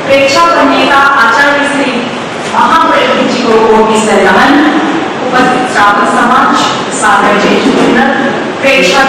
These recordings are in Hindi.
प्रेक्षक नेता आचार्य श्री महाप्रभु जी को की सलाहन उपस्थित श्रावक समाज सादर जय प्रेक्षक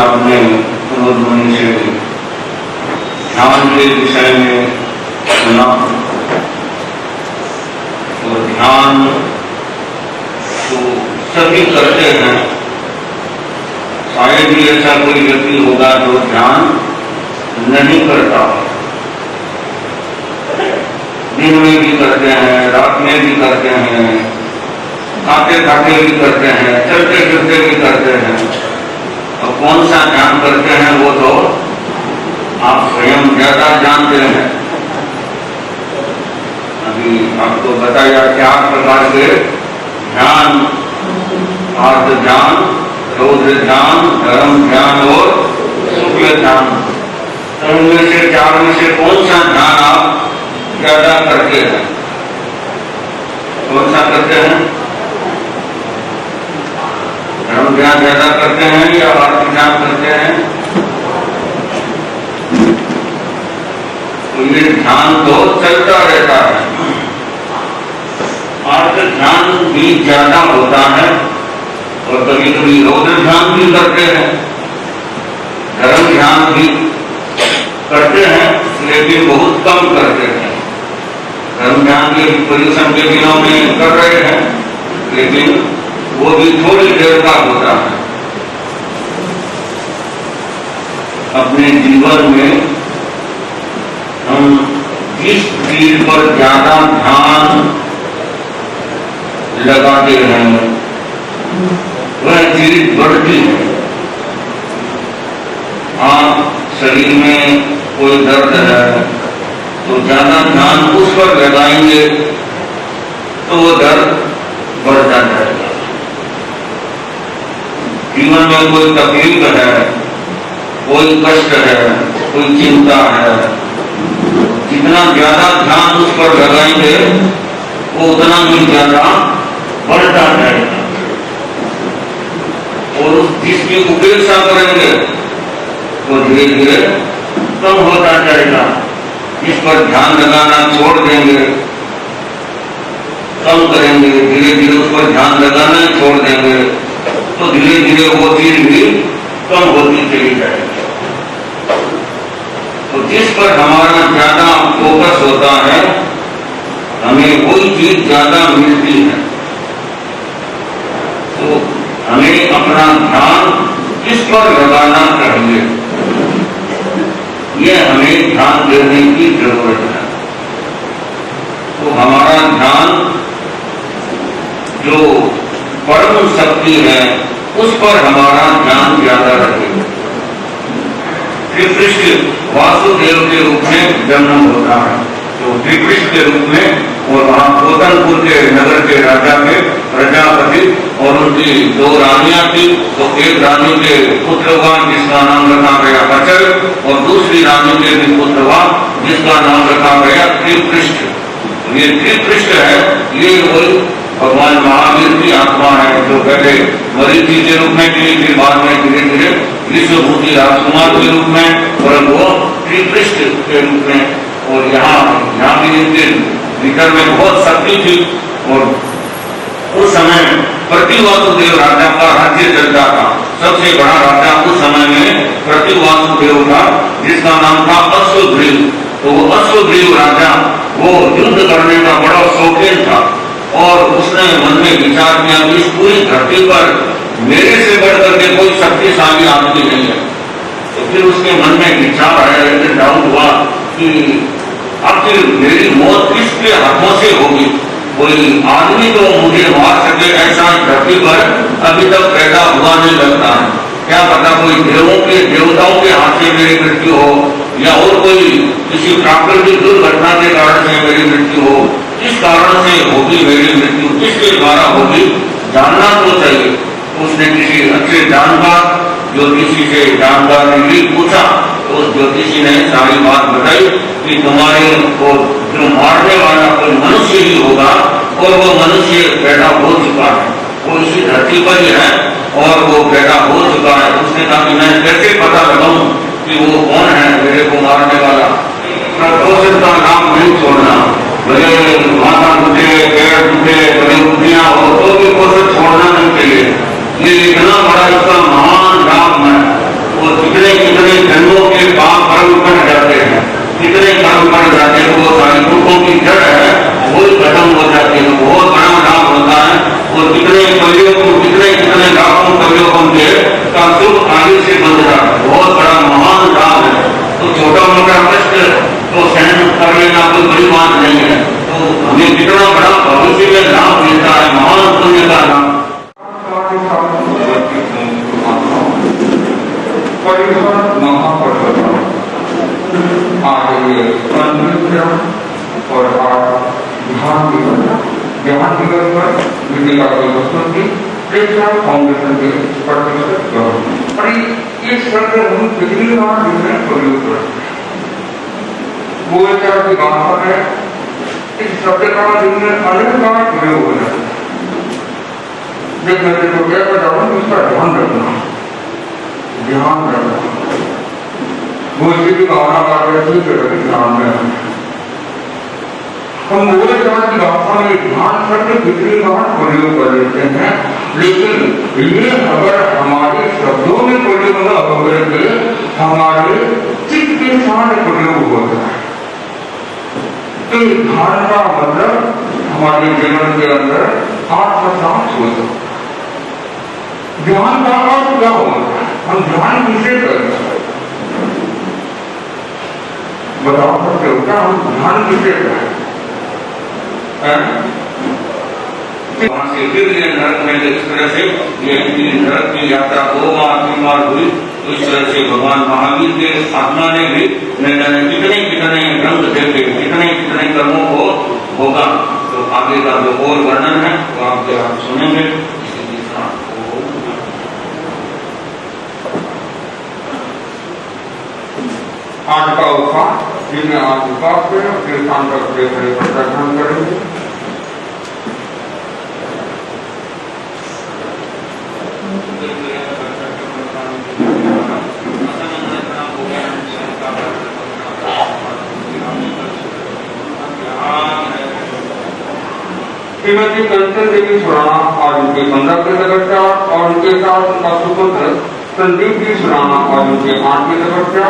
आपने पुनर्ध्वनि से ध्यान के विषय में सुना और ध्यान तो सभी करते हैं। शायद ही ऐसा कोई व्यक्ति होगा जो ध्यान नहीं करता। दिन में भी करते हैं, रात में भी करते हैं, खाते खाते भी करते हैं, चलते फिरते भी करते हैं। और कौन सा ध्यान करते हैं वो तो आप स्वयं ज्यादा जानते हैं। अभी आपको बताया 4 प्रकार के ध्यान, आर्त ध्यान, रौद्र ध्यान, धर्म ध्यान और शुक्ल ध्यान। तो उनमें से 4 में से कौन सा ध्यान आप ज्यादा करते हैं? कौन सा करते हैं? धर्म ध्यान ज्यादा करते हैं या आर्थ ध्यान करते हैं? तो ये ध्यान तो चलता रहता है। आर्थ ध्यान भी ज्यादा होता है और कभी कभी रौद्र ध्यान भी करते हैं, धर्म ध्यान भी करते हैं, लेकिन बहुत कम करते हैं। धर्म ध्यान के पोल्यूशन के दिनों में कर रहे हैं, लेकिन वो भी थोड़ी देर का होता है। अपने जीवन में हम जिस चीज पर ज्यादा ध्यान लगाते हैं वह चीज बढ़ती है। आप शरीर में कोई दर्द है तो ज्यादा ध्यान उस पर लगाएंगे तो वो दर्द बढ़ता जाएगा। जीवन में कोई तकलीफ है, कोई कष्ट है, कोई चिंता है, जितना ज्यादा ध्यान उस पर लगाएंगे वो उतना ही ज्यादा बढ़ता जाएगा। और जिसकी उपेक्षा करेंगे वो धीरे धीरे कम होता जाएगा। जिस पर ध्यान लगाना छोड़ देंगे, कम करेंगे, धीरे धीरे उस पर ध्यान लगाना ही छोड़ देंगे तो धीरे धीरे वो चीज भी कम होती चली जाएगी। तो जिस पर हमारा ज्यादा फोकस होता है हमें वही चीज ज्यादा मिलती है। तो हमें अपना ध्यान किस पर लगाना चाहिए, ये हमें ध्यान देने की जरूरत है। तो हमारा ध्यान जो परम शक्ति है उस पर हमारा ध्यान ज्यादा रखेगा। श्री कृष्ण वासुदेव के रूप में जन्म होता है, तो श्री कृष्ण के रूप में, और वहां कोतनपुर के नगर के राजा के प्रजापति और उनकी 2 रानियां थी। तो एक रानी के पुत्रवान जिसका नाम रखा गया अचल और दूसरी रानी के भी पुत्रवान जिसका नाम रखा गया श्री कृष्ण। ये श्री कृष्ण है, ये वही भगवान महावीर की आत्मा है जो पहले मरीचि के रूप में थी, फिर बाद में धीरे धीरे विश्वभूति राजकुमार के रूप में और वो श्री कृष्ण के रूप में। और यहाँ भी इनके भीतर में बहुत शक्ति थी। और उस समय प्रतिवासुदेव राजा का राज्य चलता था। सबसे बड़ा राजा उस समय में प्रतिवासुदेव था जिसका नाम था अश्वग्रीव। तो वो अश्वग्रीव राजा वो युद्ध करने का बड़ा शौकीन था। और उसने मन में विचार किया कि इस पूरी धरती पर मेरे से बढ़कर के कोई शक्तिशाली आदमी नहीं है। तो फिर उसके मन में विचार आया, लेकिन डाउट हुआ कि आखिर मेरी मौत किसके हाथों से होगी? कोई आदमी तो मुझे मार सके ऐसा धरती पर अभी तक पैदा हुआ नहीं लगता है। क्या पता कोई देवताओं के हाथ से मेरी मृत्यु हो, या और कोई किसी प्राकृतिक दुर्घटना के कारण से मेरी मृत्यु हो। किस कारण से होगी मेरी मृत्यु, किसके द्वारा होगी, जानना तो चाहिए। उसने किसी अच्छे जानकार ज्योतिषी से जानकार ने पूछा, तो उस ज्योतिषी ने सारी बात बताई कि तुम्हारे को जो मारने वाला कोई मनुष्य ही होगा, और वो मनुष्य पैदा हो चुका है, वो इसी धरती पर ही है और वो पैदा हो चुका है। उसने कहा कि मैं कैसे पता लगाऊं कि वो कौन है मेरे को मारने वाला? प्रकोष्ठ का नाम नहीं छोड़ना, भले माथा टूटे, पैर टूटे, भले उठियां हो, तो भी कोशिश छोड़ना नहीं चाहिए। ये इतना बड़ा इसका महान नाम है, वो कितने कितने जन्मों के पाप कर्म कर जाते हैं, कितने कर्म कर जाते हैं, वो सारी दुखों की जड़ है, वो खत्म हो जाती है। बहुत बड़ा नाम होता है, और कितने कवियों को, कितने लाखों कवियों का सुख आगे से बन रहा है। बहुत बड़ा महान नाम है। तो छोटा मोटा कष्ट तो सहन कर लेना कोई बड़ी बात नहीं है। तो हमें कितना बड़ा भविष्य में लाभ मिलता है, महान पुण्य का नाम। और ध्यान दिवस पर विद्या की प्रेक्षा फाउंडेशन के प्रतिष्ठित और ये शब्द हम कितनी बार डिफरेंट प्रयोग करते हैं। की भाषा में इस शब्द का दिन अनेक बार प्रयोग हो जाता है। जब मैं तो क्या बताऊँ कि उसका ध्यान रखना, ध्यान रखना गोष्ठी की भावना का ध्यान में हम बोले जात की भाषा में ध्यान शब्द कितनी बार प्रयोग कर लेते हैं, लेकिन ये अगर हमारे शब्दों में प्रयोग न होकर के हमारे चित्त के साथ प्रयोग होता है, तो ध्यान का मतलब हमारे जीवन के अंदर आत्मसात होता है। ध्यान का अर्थ क्या होता है? हम ध्यान किसे करते हैं बता सकते हो क्या? हम ध्यान किसे करते हैं? वहां से फिर ये नरक में इस तरह से ये नरक की यात्रा 2 बार 3 बार हुई। तो इस तरह से भगवान महावीर के आत्मा ने भी कितने कितने रंग देखे, कितने कितने कर्मों को होगा। तो आगे का जो और वर्णन है तो आप सुनेंगे। आज का उपवास जिन्हें आज उपवास करें अपने स्थान पर खड़े खड़े प्रत्याख्यान करेंगे। श्रीमती कंचन देवी सुराना और उनके 15 के बच्चा और उनके साथ उनका सुपुत्र संदीप जी सुराना और उनके 8 के बच्चा,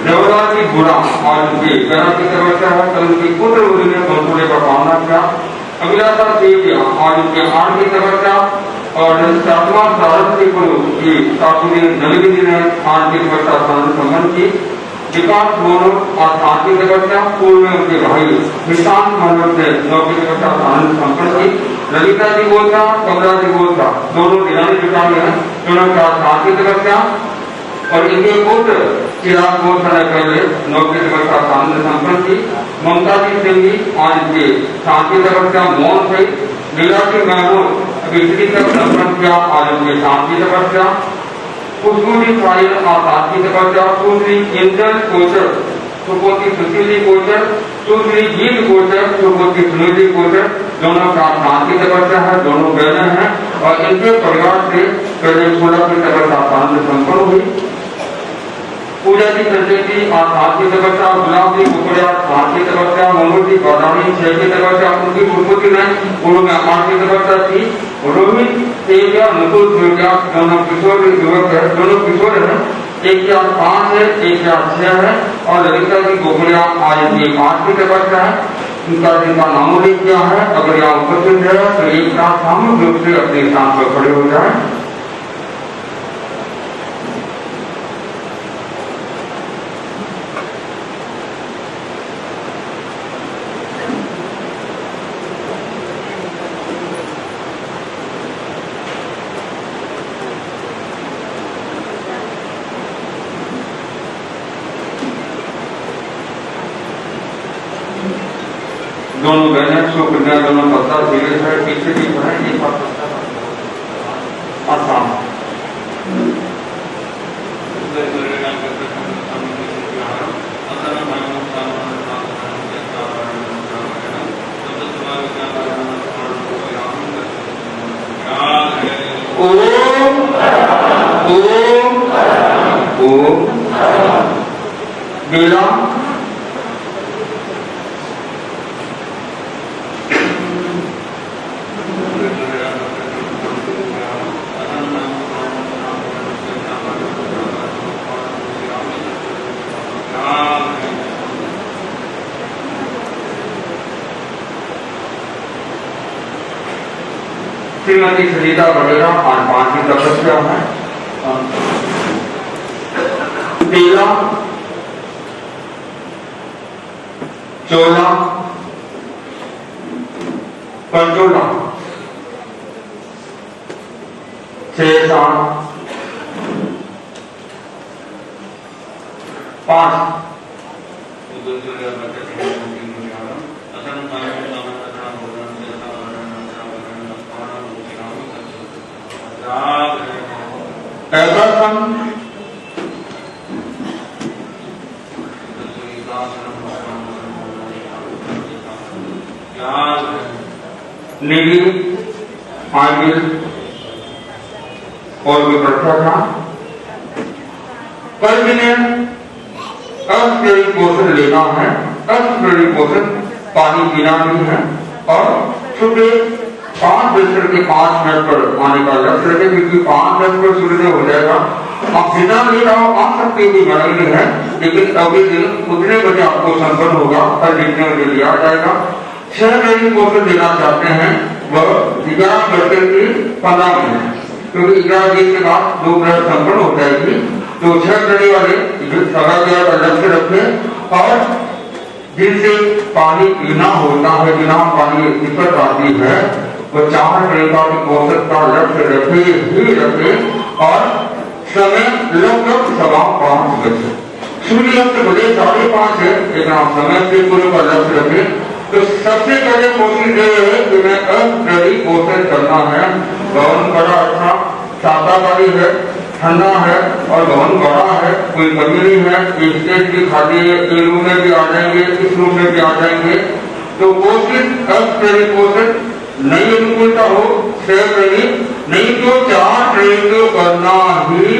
देवदास जी गुड़ा और उनके 11 के बच्चा है। तो उनकी पुत्र वधु ने कंसुले पर पालना किया। अभिलाषा देविया और उनके 8 के बच्चा और सातवां सारस्वती गुरु की सासुरी नलिनी जी ने 8 के बच्चा संबंध की। विकास मोनू और शांति के बच्चा पूर्व में उनके भाई निशांत महमूद ने 9 के बच्चा आनंद संपन्न की। ललिता जी बोलता, कमला जी बोलता, दोनों ईरानी पिता में है। दोनों का शांति के बच्चा और इनके पुत्र चिराग बोलता ने पहले 9 के बच्चा आनंद संपन्न की। ममता जी सिंह और इनके शांति का बच्चा मौन थे। लीला जी महमूद बिजली का संपन्न किया और इनके शांति का बच्चा। खुशबूरी फाइल और शांति का बच्चा। सुश्री इंद्रल कोचर, सुपोती सुशीली कोचर, सुश्री गीत कोचर, सुपोती सुनीति कोचर, दोनों का शांति का बच्चा है। दोनों बहनें हैं और इनके परिवार से पहले 16 की तबका शांति संपन्न हुई। पूजा जी संजय और शांति का बच्चा, गुलाब जी कुकड़िया शांति का बच्चा, मनोज जी बदानी 6 की तबका उनकी सुपोती ने उन्होंने 8 की तबका थी। रोहित तेजा नकुल तेजा दोनों किशोर युवक है, दोनों किशोर है। एक क्या 5 है, एक क्या 6 है। और ललिता जी गोखलिया आज ये 5 की तबका है। उनका जिनका नाम उल्लेख किया है, अगर यहाँ उपस्थित है तो एक साथ सामूहिक रूप से अपने स्थान पर खड़े हो जाए। दोनों बहनें सुकन्या दोनों पत्ता धीरे से पीछे की है, एक बार आसाम ओम ओम ओम बेला श्रीमती सुनीता वगैरह आज 5वीं तपस्या है। तेला चोला पंचोला 6 7 5 ऐसा सम निधि आगिल और भी बढ़ता था। कल जिन्हें अस्थायी पोषण लेना है, अस्थायी पोषण पानी पीना भी है और सुबह 5 बजकर के 5 मिनट पर आने का लक्ष्य रखें, क्योंकि 5 मिनट पर सूर्योदय हो जाएगा। आप बिना ले रहा आ सकते हुए बनाई है, लेकिन अगले दिन उतने बजे आपको संपन्न होगा, कल जितने बजे लिया जाएगा। 6 घड़ी पोषण देना चाहते हैं वह 11 बजकर के 15 मिनट, क्योंकि 11 बजे के बाद 2 मिनट संपन्न हो जाएगी। तो 6 घड़ी वाले समय का लक्ष्य रखें और जिनसे पानी पीना होता है, बिना पानी दिक्कत आती है, वो 4 घंटा की पोषक का लक्ष्य रखे ही रखे और समय लगभग 5:15 बजे। सूर्यास्त बजे 5:30 है, लेकिन आप समय से पूर्व का लक्ष्य रखें। तो सबसे पहले कोशिश ये है कि मैं अस्थायी पोषण करना है। भवन बड़ा अच्छा शाकाहारी है, ठंडा है और भवन बड़ा है, कोई कमी नहीं है। स्टेज भी खाली है, एक रूम में भी आ जाएंगे, इस रूम में भी आ जाएंगे। तो कोशिश अस्थायी पोषण नहीं अनुकूलता हो, नहीं तो 4 ट्रेन करना ही